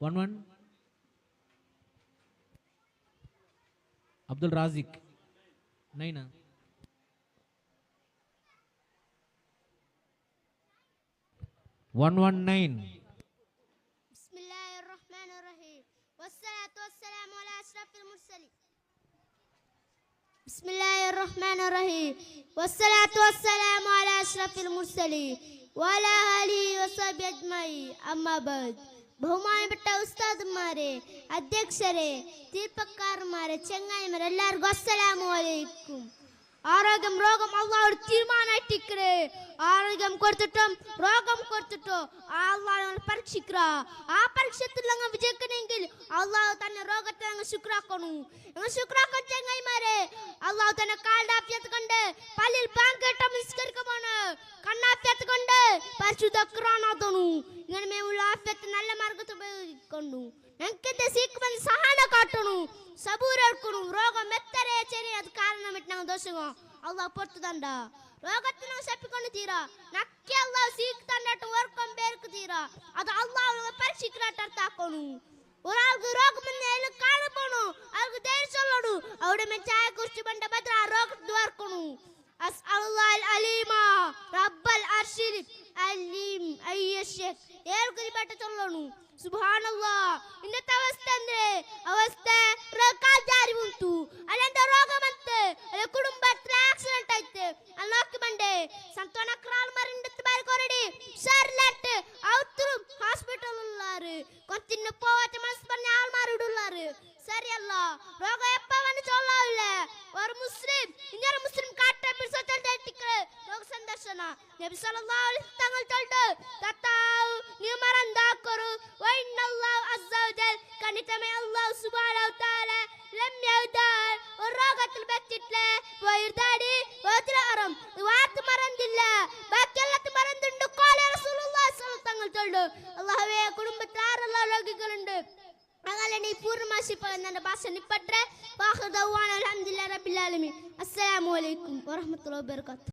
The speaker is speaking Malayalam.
1-1. Abdul Razik. 9. 119. Bismillahirrahmanirrahim. Wassalatu wassalamu ala ashrafil mursalin. Bismillahirrahmanirrahim. Wassalatu wassalamu ala ashrafil mursalin. Wa ala alihi wa sahbihi ajma'in. Amma ba'd. ബഹുമാനപ്പെട്ട ഉസ്താദുമാരെ, അധ്യക്ഷരെ, തീർപ്പക്കാരന്മാരെ, ചെങ്ങായിമാരെ, എല്ലാവർക്കും അസ്സലാമു അലൈക്കും. ആരോഗ്യം രോഗം അള്ളാഹു തീരുമാനായിട്ടിക്കേ. ആരോഗ്യം കൊടുത്തിട്ടും രോഗം കൊടുത്തിട്ടോ അള്ളാഹ് പരീക്ഷിക്കുക. ആ പരീക്ഷത്തിൽ അങ്ങ് വിജയിക്കണമെങ്കിൽ അള്ളാഹു തന്നെ രോഗത്തെ അങ്ങ് ശുക്രാക്കണു. അങ്ങ് ശുക്രാക്കാൻ ചെങ്ങായിമാരെ, അള്ളാഹു തന്നെ കാലിന്റെ ആഫിയത്ത് കൊണ്ട് പള്ളിയിൽ ബാങ്ക് കേട്ട നിസ്കരിക്കുമാണ്. കണ്ണാഫിയത്ത് കൊണ്ട് പരിശുദ്ധ ഖുർആൻ ഓതുന്നു. ഇങ്ങനെ മേമുള്ള ആഫിയത്ത് നല്ല മാർഗത്തിൽ ഉപയോഗിക്കുന്നു. ഞങ്ങൾക്ക് സീക്കുമെന്ന് സഹാന കാട്ടണു, സബൂരെടുക്കണു. രോഗം എത്രേ ചെറിയ അത് കാരണം വിട്ട് ദോഷമോ അള്ളാഹ് പുറത്തു തണ്ട. രോഗത്തിനോ ശപ്പിക്കൊണ്ട് തീരാ നക്കി അള്ളാഹ് സീക്ക് തന്നിട്ട് ഓർക്കം പേർക്ക് തീരാ. അത് അള്ളാഹ് പരീക്ഷിക്കാട്ട് അർത്ഥാക്കണു. ഒരാൾക്ക് രോഗമെന്ന് കാണുപോണു, അവർക്ക് ധൈര്യമുള്ളൂ. അവിടെ മെച്ചായ കുറിച്ച് പണ്ട ഭദ്ര രോഗത്തിൽ ഓർക്കണു. അസ്അലുല്ലാഹൽ അലീമ റബ്ബൽ അർശിൽ അലീം അയ്യശക് ഏൽക്കുരി പറ്റത്തുള്ളൂ. സുബ്ഹാനല്ലാഹ്, ഇന്നത്തെ അവസ്ഥ ಅಂದ್ರೆ ಅವಸ್ಥೆ ಕಾಲ್ಜಾರಿ ಉಂಟು. ಅಲ್ಲಿಂದ ರೋಗ ಬಂತು, ಅಲ್ಲಿ ಕುಟುಂಬತ್ರ ಆಕ್ಸಿಡೆಂಟ್ ಆಯ್ತು. ಅಲ್ಲಿ ನೋಕಿ ಬಂಡೆ ಸಂತಾನ ಕ್ರಾಲ್ ಮರಿಂಡತ್ ಬಾರಿ ಕೊರಡಿ ಶರ್ಲೆಟ್ ಅವತ್ರು ಹಾಸ್ಪಿಟಲ್ ಉಳ್ಳಾರು. കൊത്തിന്ന് പോവാത്ത മനസ്സ് പറഞ്ഞ ആൾമാരിടുള്ളാറ്. ശരിയല്ല, രോഗം എപ്പ വന്ന് ചൊല്ലാവില്ല. ഒരു മുസ്ലിം ഇങ്ങനെ മുസ്ലിം കാട്ടെ രോഗ സന്ദർശന നബി സല്ലല്ലാഹു അലൈഹി വസല്ലം തങ്ങൾ ചൊല്ലുന്നു, തത്താവ് നീ മറந்தாക്കരു വഇന്നല്ലാഹു അസ്സ വജൽ കനിതമേ അല്ലാഹു സുബ്ഹാനഹു തആല ലം യദാർ. ഒരു രോഗത്തിൽ വെച്ചിട്ടില്ല വൈർദാടി വതിലറം വാത്ത് മറന്നില്ല, ബാക്കി എല്ലാത്തും മറന്നുണ്ട്. ഖാല റസൂലുള്ളാഹി സ്വല്ലല്ലാഹു അലൈഹി വസല്ലം തങ്ങൾ ചൊല്ലുന്നു, അല്ലാഹുവേ കുടുംബത്തിൽ ആരെല്ലാം രോഗികളുണ്ട് അങ്ങനെ നീ പൂർണ്ണമാശിപ്പ ഭാഷ നിപ്പട്ടെ. അൽഹംദുലില്ലാഹി റബ്ബിൽ ആലമീൻ. അസ്സലാമു അലൈക്കും വറഹ്മത്തുള്ളാഹി വബറകാതുഹു.